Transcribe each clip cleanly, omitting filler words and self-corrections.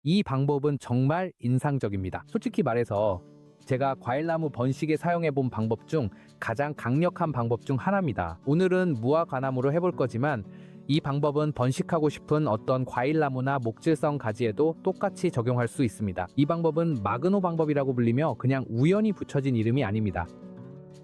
이 방법은 정말 인상적입니다. 솔직히 말해서 제가 과일나무 번식에 사용해본 방법 중 가장 강력한 방법 중 하나입니다. 오늘은 무화 과나무로 해볼 거지만 이 방법은 번식하고 싶은 어떤 과일나무나 목질성 가지에도 똑같이 적용할 수 있습니다. 이 방법은 마그노 방법이라고 불리며 그냥 우연히 붙여진 이름이 아닙니다.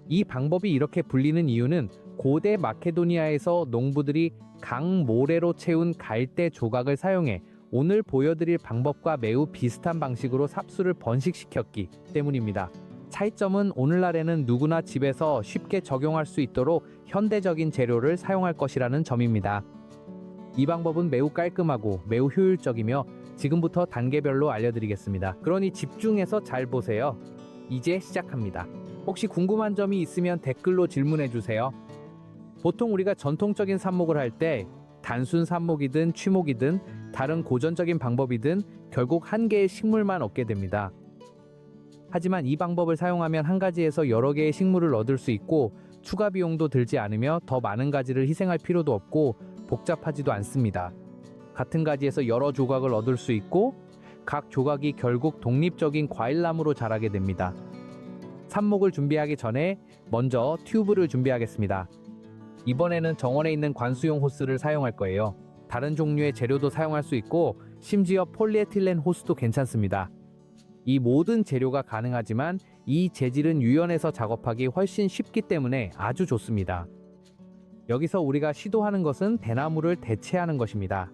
이 방법이 이렇게 불리는 이유는 고대 마케도니아에서 농부들이 강 모래로 채운 갈대 조각을 사용해 오늘 보여드릴 방법과 매우 비슷한 방식으로 삽수를 번식시켰기 때문입니다. 차이점은 오늘날에는 누구나 집에서 쉽게 적용할 수 있도록 현대적인 재료를 사용할 것이라는 점입니다. 이 방법은 매우 깔끔하고 매우 효율적이며 지금부터 단계별로 알려드리겠습니다. 그러니 집중해서 잘 보세요. 이제 시작합니다. 혹시 궁금한 점이 있으면 댓글로 질문해주세요. 보통 우리가 전통적인 삽목을 할 때 단순 삽목이든 취목이든 다른 고전적인 방법이든 결국 한 개의 식물만 얻게 됩니다. 하지만 이 방법을 사용하면 한 가지에서 여러 개의 식물을 얻을 수 있고 추가 비용도 들지 않으며 더 많은 가지를 희생할 필요도 없고 복잡하지도 않습니다. 같은 가지에서 여러 조각을 얻을 수 있고 각 조각이 결국 독립적인 과일나무로 자라게 됩니다. 삽목을 준비하기 전에 먼저 튜브를 준비하겠습니다. 이번에는 정원에 있는 관수용 호스를 사용할 거예요. 다른 종류의 재료도 사용할 수 있고 심지어 폴리에틸렌 호스도 괜찮습니다. 이 모든 재료가 가능하지만 이 재질은 유연해서 작업하기 훨씬 쉽기 때문에 아주 좋습니다. 여기서 우리가 시도하는 것은 대나무를 대체하는 것입니다.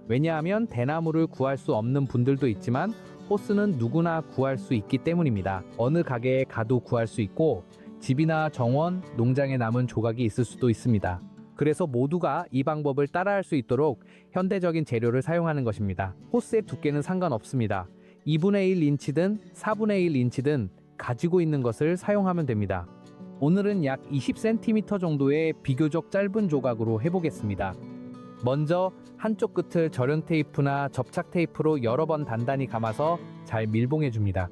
왜냐하면 대나무를 구할 수 없는 분들도 있지만 호스는 누구나 구할 수 있기 때문입니다. 어느 가게에 가도 구할 수 있고 집이나 정원, 농장에 남은 조각이 있을 수도 있습니다. 그래서 모두가 이 방법을 따라할 수 있도록 현대적인 재료를 사용하는 것입니다. 호스의 두께는 상관없습니다. 2분의 1인치든 4분의 1인치든 가지고 있는 것을 사용하면 됩니다. 오늘은 약 20cm 정도의 비교적 짧은 조각으로 해보겠습니다. 먼저 한쪽 끝을 절연 테이프나 접착 테이프로 여러 번 단단히 감아서 잘 밀봉해 줍니다.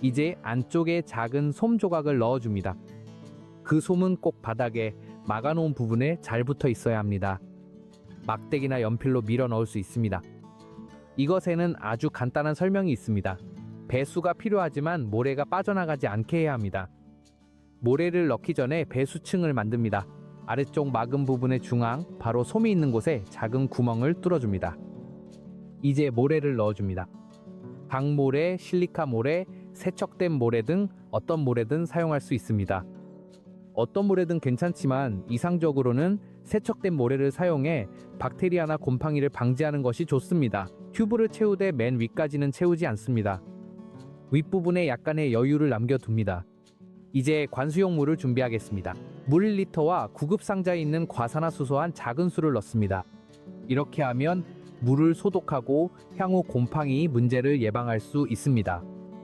이제 안쪽에 작은 솜 조각을 넣어줍니다. 그 솜은 꼭 바닥에 막아놓은 부분에 잘 붙어 있어야 합니다. 막대기나 연필로 밀어 넣을 수 있습니다. 이것에는 아주 간단한 설명이 있습니다. 배수가 필요하지만 모래가 빠져나가지 않게 해야 합니다. 모래를 넣기 전에 배수층을 만듭니다. 아래쪽 막은 부분의 중앙, 바로 솜이 있는 곳에 작은 구멍을 뚫어줍니다. 이제 모래를 넣어줍니다. 강모래, 실리카 모래, 세척된 모래 등 어떤 모래든 사용할 수 있습니다. 어떤 모래든 괜찮지만 이상적으로는 세척된 모래를 사용해 박테리아나 곰팡이를 방지하는 것이 좋습니다. 튜브를 채우되 맨 위까지는 채우지 않습니다. 윗부분에 약간의 여유를 남겨둡니다. 이제 관수용 물을 준비하겠습니다. 물 1리터와 구급 상자에 있는 과산화수소한 작은 수를 넣습니다. 이렇게 하면 물을 소독하고 향후 곰팡이 문제를 예방할 수 있습니다.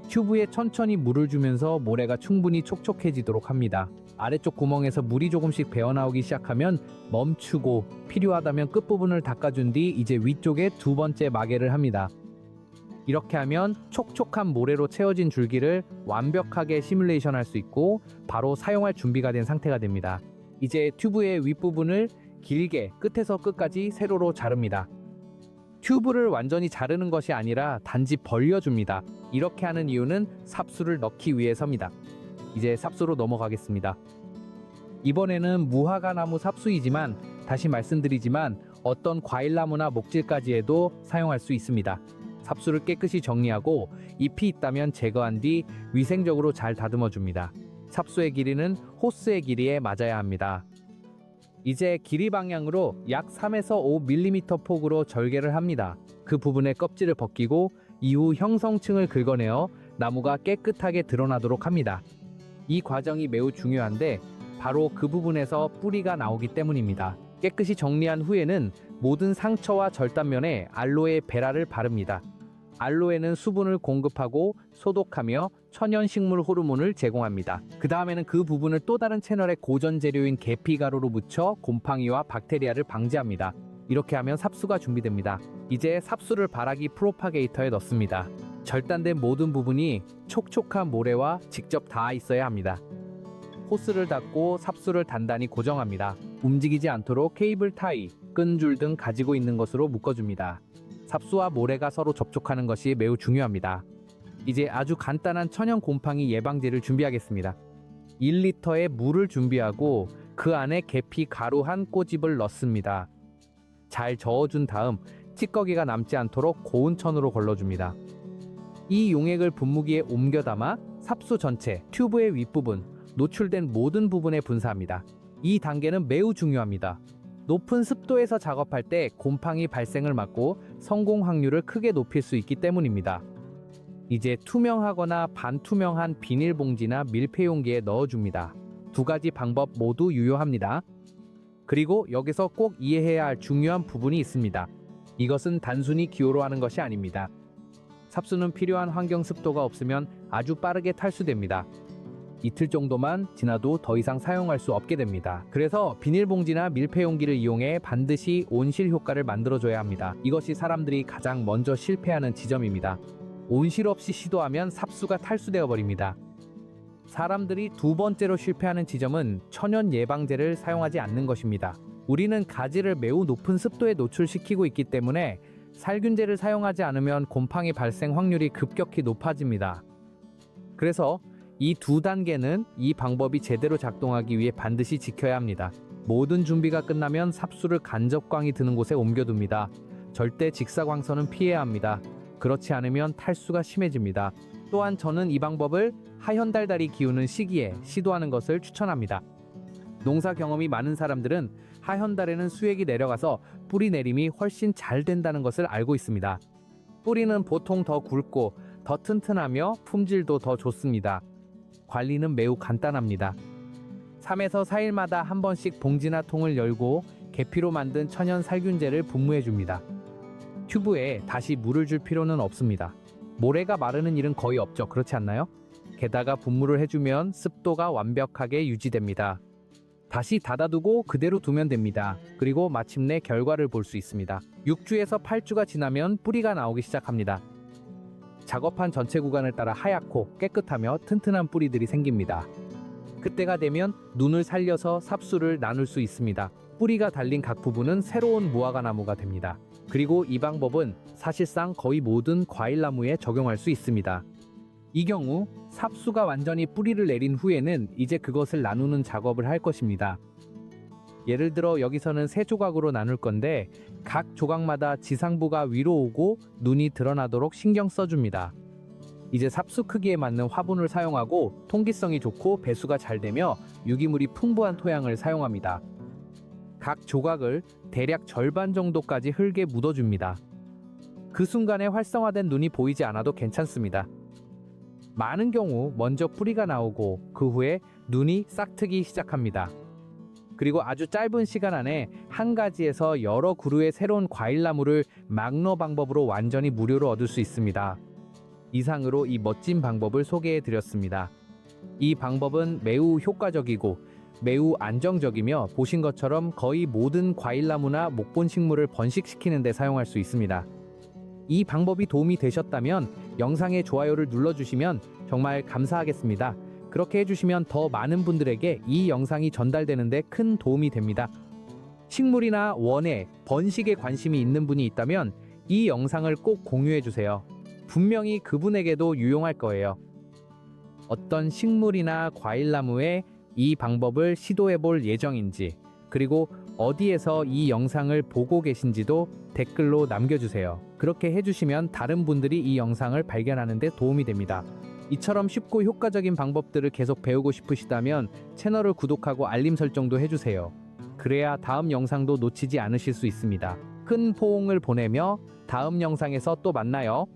튜브에 천천히 물을 주면서 모래가 충분히 촉촉해지도록 합니다. 아래쪽 구멍에서 물이 조금씩 배어나오기 시작하면 멈추고 필요하다면 끝부분을 닦아준 뒤 이제 위쪽에 두 번째 마개를 합니다. 이렇게 하면 촉촉한 모래로 채워진 줄기를 완벽하게 시뮬레이션 할 수 있고 바로 사용할 준비가 된 상태가 됩니다. 이제 튜브의 윗부분을 길게 끝에서 끝까지 세로로 자릅니다. 튜브를 완전히 자르는 것이 아니라 단지 벌려줍니다. 이렇게 하는 이유는 삽수를 넣기 위해서입니다. 이제 삽수로 넘어가겠습니다. 이번에는 무화과나무 삽수이지만 다시 말씀드리지만 어떤 과일나무나 목질가지에도 사용할 수 있습니다. 삽수를 깨끗이 정리하고 잎이 있다면 제거한 뒤 위생적으로 잘 다듬어 줍니다. 삽수의 길이는 호스의 길이에 맞아야 합니다. 이제 길이 방향으로 약 3에서 5mm 폭으로 절개를 합니다. 그 부분의 껍질을 벗기고 이후 형성층을 긁어내어 나무가 깨끗하게 드러나도록 합니다. 이 과정이 매우 중요한데 바로 그 부분에서 뿌리가 나오기 때문입니다. 깨끗이 정리한 후에는 모든 상처와 절단면에 알로에 베라를 바릅니다. 알로에는 수분을 공급하고 소독하며 천연식물 호르몬을 제공합니다. 그 다음에는 그 부분을 또 다른 채널의 고전 재료인 계피가루로 묻혀 곰팡이와 박테리아를 방지합니다. 이렇게 하면 삽수가 준비됩니다. 이제 삽수를 바라기 프로파게이터에 넣습니다. 절단된 모든 부분이 촉촉한 모래와 직접 닿아 있어야 합니다. 호스를 닫고 삽수를 단단히 고정합니다. 움직이지 않도록 케이블 타이, 끈줄 등 가지고 있는 것으로 묶어줍니다. 삽수와 모래가 서로 접촉하는 것이 매우 중요합니다. 이제 아주 간단한 천연 곰팡이 예방제를 준비하겠습니다. 1리터의 물을 준비하고 그 안에 계피 가루 한 꼬집을 넣습니다. 잘 저어준 다음 찌꺼기가 남지 않도록 고운 천으로 걸러줍니다. 이 용액을 분무기에 옮겨 담아 삽수 전체, 튜브의 윗부분, 노출된 모든 부분에 분사합니다. 이 단계는 매우 중요합니다. 높은 습도에서 작업할 때 곰팡이 발생을 막고 성공 확률을 크게 높일 수 있기 때문입니다. 이제 투명하거나 반투명한 비닐봉지나 밀폐용기에 넣어줍니다. 두 가지 방법 모두 유효합니다. 그리고 여기서 꼭 이해해야 할 중요한 부분이 있습니다. 이것은 단순히 기호로 하는 것이 아닙니다. 삽수는 필요한 환경 습도가 없으면 아주 빠르게 탈수됩니다. 이틀 정도만 지나도 더 이상 사용할 수 없게 됩니다. 그래서 비닐봉지나 밀폐용기를 이용해 반드시 온실 효과를 만들어줘야 합니다. 이것이 사람들이 가장 먼저 실패하는 지점입니다. 온실 없이 시도하면 삽수가 탈수되어 버립니다. 사람들이 두 번째로 실패하는 지점은 천연 예방제를 사용하지 않는 것입니다. 우리는 가지를 매우 높은 습도에 노출시키고 있기 때문에 살균제를 사용하지 않으면 곰팡이 발생 확률이 급격히 높아집니다. 그래서 이 두 단계는 이 방법이 제대로 작동하기 위해 반드시 지켜야 합니다. 모든 준비가 끝나면 삽수를 간접광이 드는 곳에 옮겨둡니다. 절대 직사광선은 피해야 합니다. 그렇지 않으면 탈수가 심해집니다. 또한 저는 이 방법을 하현달달이 기우는 시기에 시도하는 것을 추천합니다. 농사 경험이 많은 사람들은 하현달에는 수액이 내려가서 뿌리 내림이 훨씬 잘 된다는 것을 알고 있습니다. 뿌리는 보통 더 굵고 더 튼튼하며 품질도 더 좋습니다. 관리는 매우 간단합니다. 3에서 4일마다 한 번씩 봉지나 통을 열고 계피로 만든 천연 살균제를 분무해 줍니다. 튜브에 다시 물을 줄 필요는 없습니다. 모래가 마르는 일은 거의 없죠. 그렇지 않나요? 게다가 분무를 해주면 습도가 완벽하게 유지됩니다. 다시 닫아두고 그대로 두면 됩니다. 그리고 마침내 결과를 볼 수 있습니다. 6주에서 8주가 지나면 뿌리가 나오기 시작합니다. 작업한 전체 구간을 따라 하얗고 깨끗하며 튼튼한 뿌리들이 생깁니다. 그때가 되면 눈을 살려서 삽수를 나눌 수 있습니다. 뿌리가 달린 각 부분은 새로운 무화과나무가 됩니다. 그리고 이 방법은 사실상 거의 모든 과일나무에 적용할 수 있습니다. 이 경우 삽수가 완전히 뿌리를 내린 후에는 이제 그것을 나누는 작업을 할 것입니다. 예를 들어 여기서는 3조각으로 나눌 건데 각 조각마다 지상부가 위로 오고 눈이 드러나도록 신경 써줍니다. 이제 삽수 크기에 맞는 화분을 사용하고 통기성이 좋고 배수가 잘 되며 유기물이 풍부한 토양을 사용합니다. 각 조각을 대략 절반 정도까지 흙에 묻어줍니다. 그 순간에 활성화된 눈이 보이지 않아도 괜찮습니다. 많은 경우 먼저 뿌리가 나오고 그 후에 눈이 싹트기 시작합니다. 그리고 아주 짧은 시간 안에 한 가지에서 여러 그루의 새로운 과일나무를 막너 방법으로 완전히 무료로 얻을 수 있습니다. 이상으로 이 멋진 방법을 소개해 드렸습니다. 이 방법은 매우 효과적이고 매우 안정적이며 보신 것처럼 거의 모든 과일나무나 목본식물을 번식시키는 데 사용할 수 있습니다. 이 방법이 도움이 되셨다면 영상에 좋아요를 눌러주시면 정말 감사하겠습니다. 그렇게 해주시면 더 많은 분들에게 이 영상이 전달되는 데 큰 도움이 됩니다. 식물이나 원예, 번식에 관심이 있는 분이 있다면 이 영상을 꼭 공유해주세요. 분명히 그분에게도 유용할 거예요. 어떤 식물이나 과일나무에 이 방법을 시도해 볼 예정인지, 그리고 어디에서 이 영상을 보고 계신지도 댓글로 남겨주세요. 그렇게 해주시면 다른 분들이 이 영상을 발견하는 데 도움이 됩니다. 이처럼 쉽고 효과적인 방법들을 계속 배우고 싶으시다면 채널을 구독하고 알림 설정도 해주세요. 그래야 다음 영상도 놓치지 않으실 수 있습니다. 큰 포옹을 보내며 다음 영상에서 또 만나요.